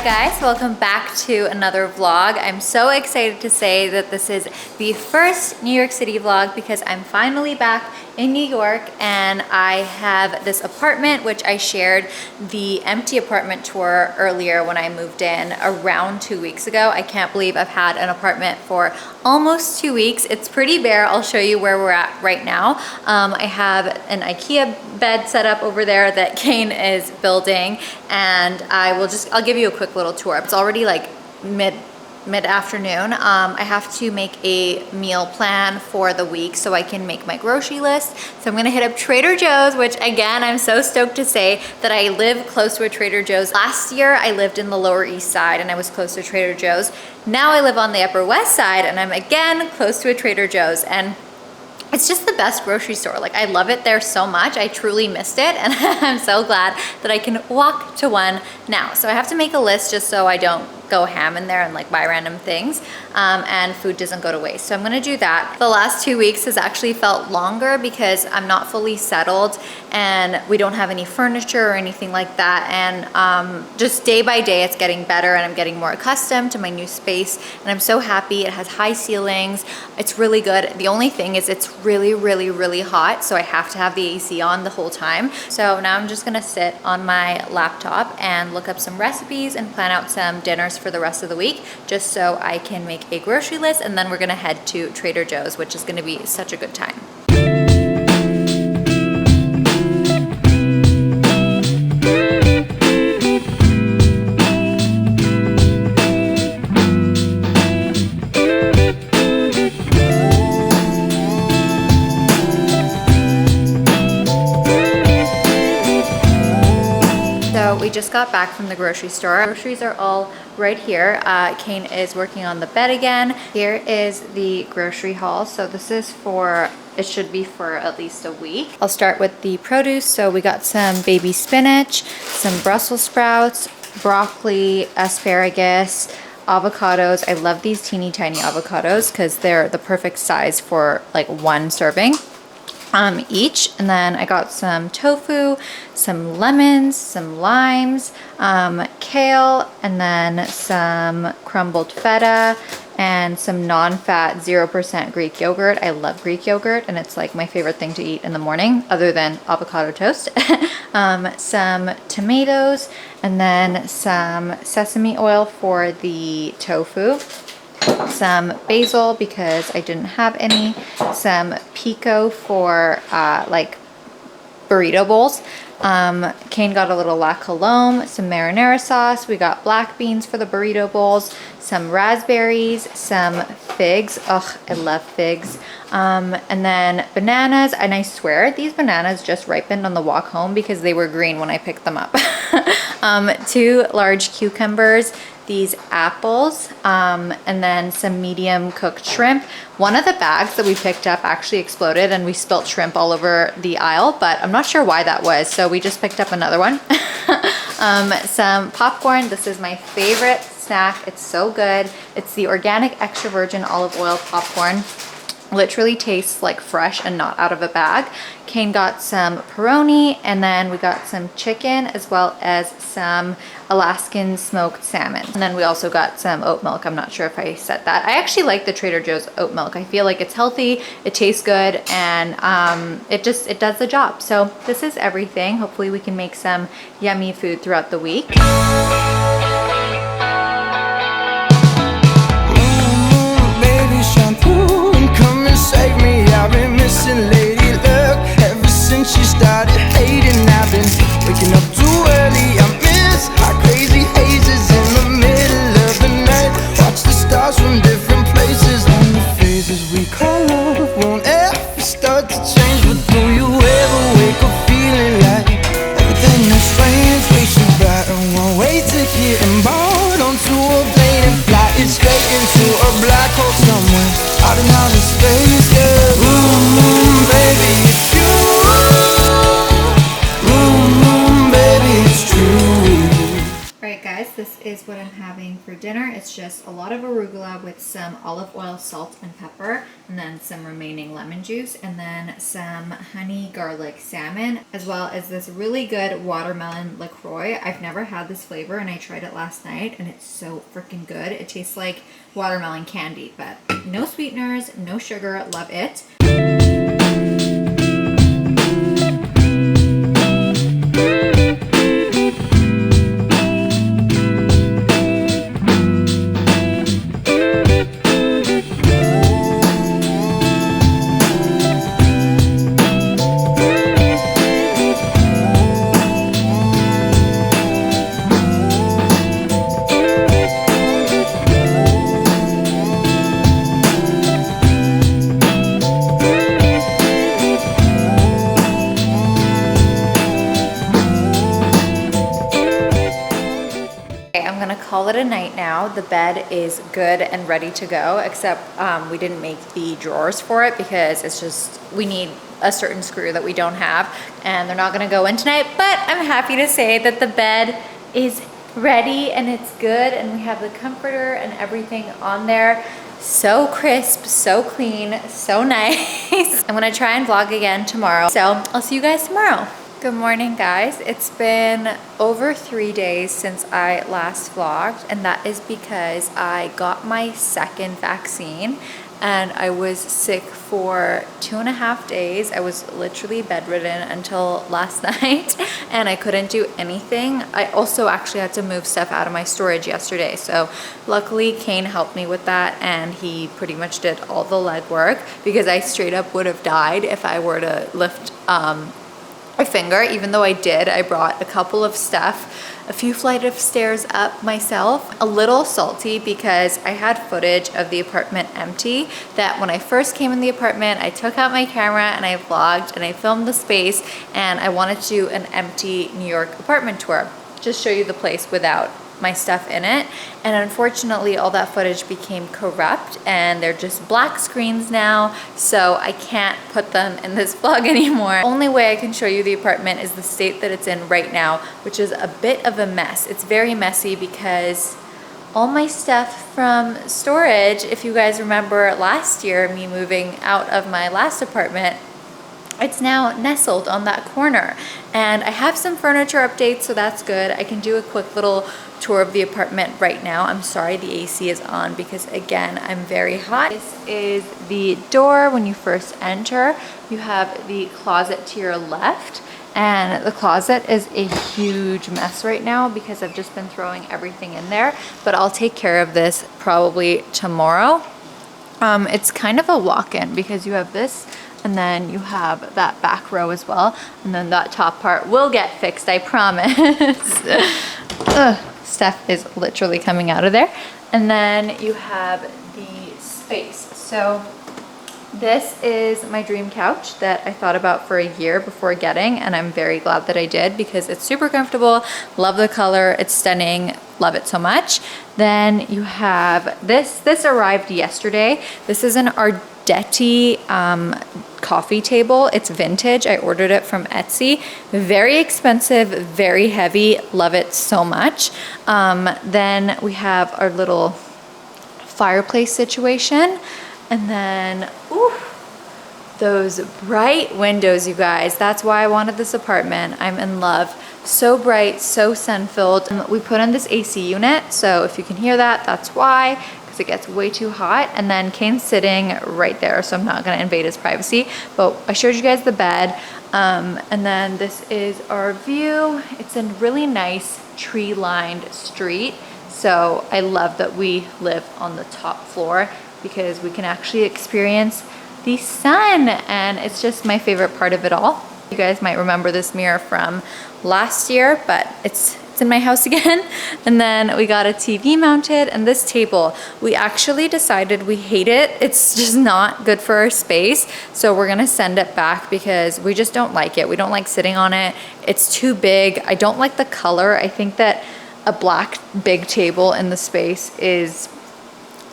guys, welcome back to another vlog. I'm so excited to say that this is the first New York City vlog because I'm finally back in New York and I have this apartment which I shared the empty apartment tour earlier when I moved in around 2 weeks ago. I can't believe I've had an apartment for almost 2 weeks. It's pretty bare. I'll show you where we're at right now. I have an IKEA bed set up over there that Kane is building, and I'll give you a quick little tour. It's already like mid-afternoon. I have to make a meal plan for the week so I can make my grocery list. So I'm gonna hit up Trader Joe's, which again, I'm so stoked to say that I live close to a Trader Joe's. Last year, I lived in the Lower East Side and I was close to Trader Joe's. Now I live on the Upper West Side and I'm again close to a Trader Joe's. And it's just the best grocery store. Like, I love it there so much. I truly missed it, and I'm so glad that I can walk to one now. So I have to make a list just so I don't go ham in there and like buy random things, and food doesn't go to waste. So I'm gonna do that. The last 2 weeks has actually felt longer because I'm not fully settled and we don't have any furniture or anything like that. And just day by day, it's getting better and I'm getting more accustomed to my new space. And I'm so happy. It has high ceilings. It's really good. The only thing is it's really, really, really hot. So I have to have the AC on the whole time. So now I'm just gonna sit on my laptop and look up some recipes and plan out some dinners for the rest of the week, just so I can make a grocery list, and then we're gonna head to Trader Joe's, which is gonna be such a good time. We just got back from the grocery store. Groceries are all right here. Kane is working on the bed again. Here is the grocery haul. So this is it should be for at least a week. I'll start with the produce. So we got some baby spinach, some Brussels sprouts, broccoli, asparagus, avocados. I love these teeny tiny avocados because they're the perfect size for like one serving. Each. And then I got some tofu, some lemons, some limes, kale, and then some crumbled feta and some non-fat 0% Greek yogurt. I love Greek yogurt and it's like my favorite thing to eat in the morning other than avocado toast. Some tomatoes, and then some sesame oil for the tofu. Some basil because I didn't have any, some pico for like burrito bowls. Kane got a little la colombe, some marinara sauce. We got black beans for the burrito bowls, some raspberries, some figs. Ugh, I love figs. And then bananas, and I swear these bananas just ripened on the walk home because they were green when I picked them up. 2 large cucumbers, these apples, and then some medium cooked shrimp. One of the bags that we picked up actually exploded and we spilt shrimp all over the aisle, but I'm not sure why that was, so we just picked up another one. Some popcorn. This is my favorite snack. It's so good. It's the organic extra virgin olive oil popcorn. Literally tastes like fresh and not out of a bag. Kane got some pepperoni, and then we got some chicken as well as some Alaskan smoked salmon. And then we also got some oat milk. I'm not sure if I said that. I actually like the Trader Joe's oat milk. I feel like it's healthy, it tastes good, and it does the job. So this is everything. Hopefully we can make some yummy food throughout the week. Save me, I've been missing lady luck ever since she started hating. I've been waking up too early. I miss our crazy hazes in the middle of the night. Watch the stars from different places, and the phases we call love won't ever start to change. But do you ever wake up feeling like everything is strange? We should buy a one-way ticket and board onto a plane and fly it straight into a black hole somewhere out in outer space, yeah. Baby, it's you. Baby, it's true. Alright guys, this is what I'm having for dinner. It's just a lot of arugula with some olive oil, salt, and pepper, and then some remaining lemon juice, and then some honey garlic salmon, as well as this really good watermelon LaCroix. I've never had this flavor, and I tried it last night, and it's so freaking good. It tastes like watermelon candy, but no sweeteners, no sugar. Love it. Call it a night now. The bed is good and ready to go, except we didn't make the drawers for it because it's just, we need a certain screw that we don't have, and they're not gonna go in tonight. But I'm happy to say that the bed is ready and it's good, and we have the comforter and everything on there. So crisp, so clean, so nice. I'm gonna try and vlog again tomorrow, so I'll see you guys tomorrow. Good morning, guys. It's been over 3 days since I last vlogged, and that is because I got my second vaccine and I was sick for 2.5 days. I was literally bedridden until last night and I couldn't do anything. I also actually had to move stuff out of my storage yesterday, so luckily Kane helped me with that, and he pretty much did all the legwork because I straight up would have died if I were to lift a finger. Even though I did, I brought a couple of stuff, a few flight of stairs up myself. A little salty because I had footage of the apartment empty, that when I first came in the apartment, I took out my camera and I vlogged and I filmed the space, and I wanted to do an empty New York apartment tour, just show you the place without my stuff in it. And unfortunately all that footage became corrupt and they're just black screens now, so I can't put them in this vlog anymore. Only way I can show you the apartment is the state that it's in right now, which is a bit of a mess. It's very messy because all my stuff from storage, if you guys remember last year me moving out of my last apartment, it's now nestled on that corner. And I have some furniture updates, so that's good. I can do a quick little tour of the apartment right now. I'm sorry the AC is on because again, I'm very hot. This is the door when you first enter. You have the closet to your left, and the closet is a huge mess right now because I've just been throwing everything in there, but I'll take care of this probably tomorrow. It's kind of a walk-in because you have this, and then you have that back row as well, and then that top part will get fixed, I promise. Stuff is literally coming out of there. And then you have the space. So this is my dream couch that I thought about for a year before getting, and I'm very glad that I did because it's super comfortable. Love the color, it's stunning, love it so much. Then you have this arrived yesterday. This is an Ardetti coffee table. It's vintage. I ordered it from Etsy. Very expensive, very heavy. Love it so much. Then we have our little fireplace situation. And then, ooh, those bright windows, you guys. That's why I wanted this apartment. I'm in love. So bright, so sun-filled. We put in this AC unit, so if you can hear that, that's why, because it gets way too hot. And then Kane's sitting right there, so I'm not gonna invade his privacy. But I showed you guys the bed. And then this is our view. It's a really nice tree-lined street. So I love that we live on the top floor because we can actually experience the sun, and it's just my favorite part of it all. You guys might remember this mirror from last year, but it's in my house again. And then we got a TV mounted, and this table, we actually decided we hate it. It's just not good for our space. So we're gonna send it back because we just don't like it. We don't like sitting on it. It's too big. I don't like the color. I think that a black big table in the space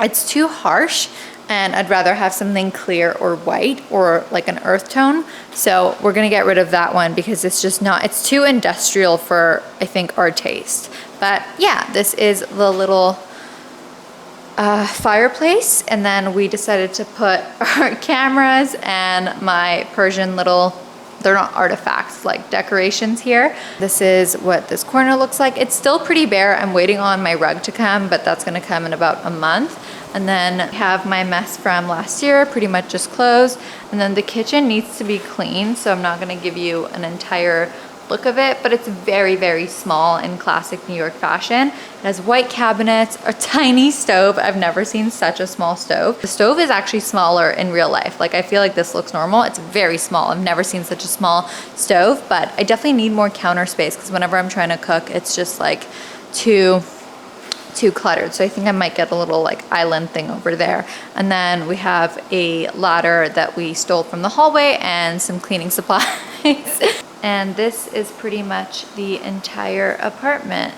it's too harsh, and I'd rather have something clear or white or like an earth tone. So we're gonna get rid of that one because it's just not, it's too industrial for, I think, our taste. But yeah, this is the little fireplace, and then we decided to put our cameras and my Persian little, they're not artifacts, like decorations here. This is what this corner looks like. It's still pretty bare. I'm waiting on my rug to come, but that's gonna come in about a month. And then I have my mess from last year pretty much just closed. And then the kitchen needs to be clean, so I'm not gonna give you an entire look of it, but it's very, very small in classic New York fashion. It has white cabinets, a tiny stove. I've never seen such a small stove. The stove is actually smaller in real life. Like, I feel like this looks normal. It's very small. I've never seen such a small stove, but I definitely need more counter space because whenever I'm trying to cook, it's just like too cluttered. So I think I might get a little like island thing over there. And then we have a ladder that we stole from the hallway and some cleaning supplies. And this is pretty much the entire apartment.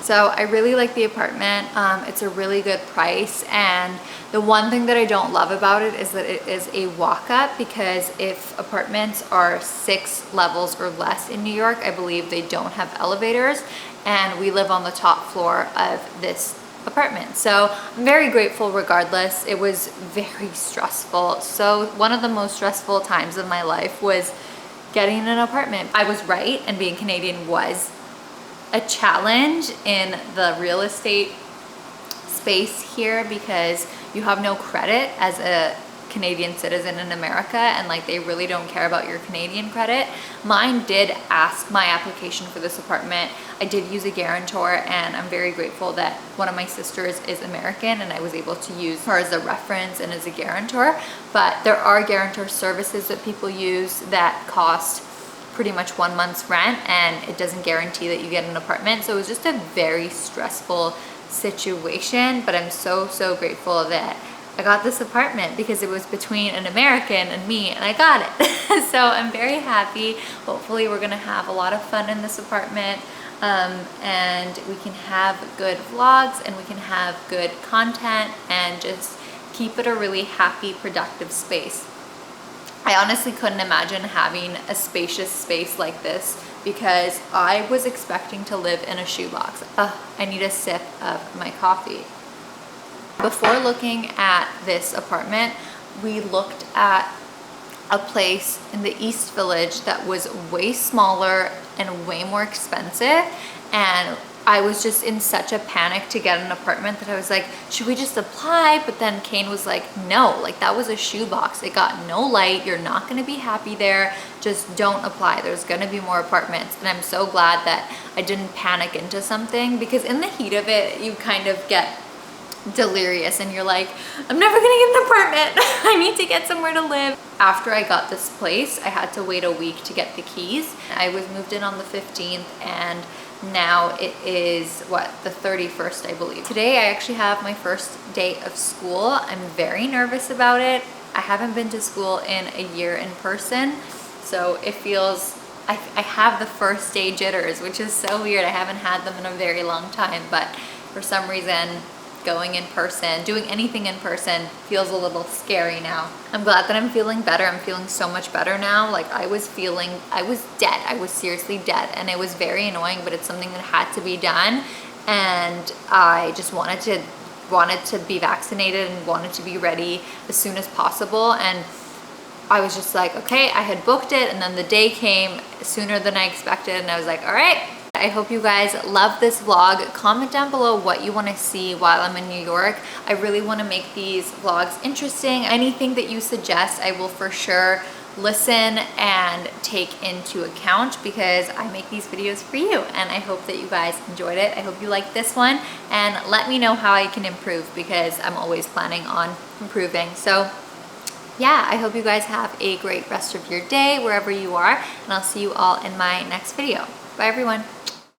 So I really like the apartment. It's a really good price, and the one thing that I don't love about it is that it is a walk-up, because if apartments are 6 levels or less in New York, I believe they don't have elevators, and we live on the top floor of this apartment. So I'm very grateful regardless. It was very stressful. So one of the most stressful times of my life was getting an apartment. I was right, and being Canadian was a challenge in the real estate space here, because you have no credit as a Canadian citizen in America, and like they really don't care about your Canadian credit. Mine did ask my application for this apartment. I did use a guarantor, and I'm very grateful that one of my sisters is American and I was able to use her as a reference and as a guarantor. But there are guarantor services that people use that cost pretty much 1 month's rent, and it doesn't guarantee that you get an apartment. So it was just a very stressful situation, but I'm so grateful that I got this apartment, because it was between an American and me, and I got it. So I'm very happy. Hopefully we're gonna have a lot of fun in this apartment, and we can have good vlogs, and we can have good content, and just keep it a really happy, productive space. I honestly couldn't imagine having a spacious space like this, because I was expecting to live in a shoebox. I need a sip of my coffee. Before looking at this apartment, we looked at a place in the East Village that was way smaller and way more expensive, and I was just in such a panic to get an apartment that I was like, should we just apply? But then Kane was like, no, like that was a shoebox. It got no light. You're not gonna be happy there. Just don't apply. There's gonna be more apartments. And I'm so glad that I didn't panic into something, because in the heat of it, you kind of get delirious and you're like, I'm never gonna get an apartment. I need to get somewhere to live. After I got this place, I had to wait a week to get the keys. I was moved in on the 15th, and now it is what, the 31st, I believe. Today I actually have my first day of school. I'm very nervous about it. I haven't been to school in a year in person, so it feels, I have the first day jitters, which is so weird. I haven't had them in a very long time, but for some reason going in person, doing anything in person feels a little scary now. I'm glad that I'm feeling better. I'm feeling so much better now. Like I was dead. I was seriously dead, and it was very annoying, but it's something that had to be done. And I just wanted to be vaccinated and wanted to be ready as soon as possible. And I was just like, okay, I had booked it, and then the day came sooner than I expected, and I was like, all right. I hope you guys love this vlog. Comment down below what you want to see while I'm in New York. I really want to make these vlogs interesting. Anything that you suggest, I will for sure listen and take into account, because I make these videos for you, and I hope that you guys enjoyed it. I hope you liked this one, and let me know how I can improve, because I'm always planning on improving. So yeah, I hope you guys have a great rest of your day wherever you are, and I'll see you all in my next video. Bye everyone.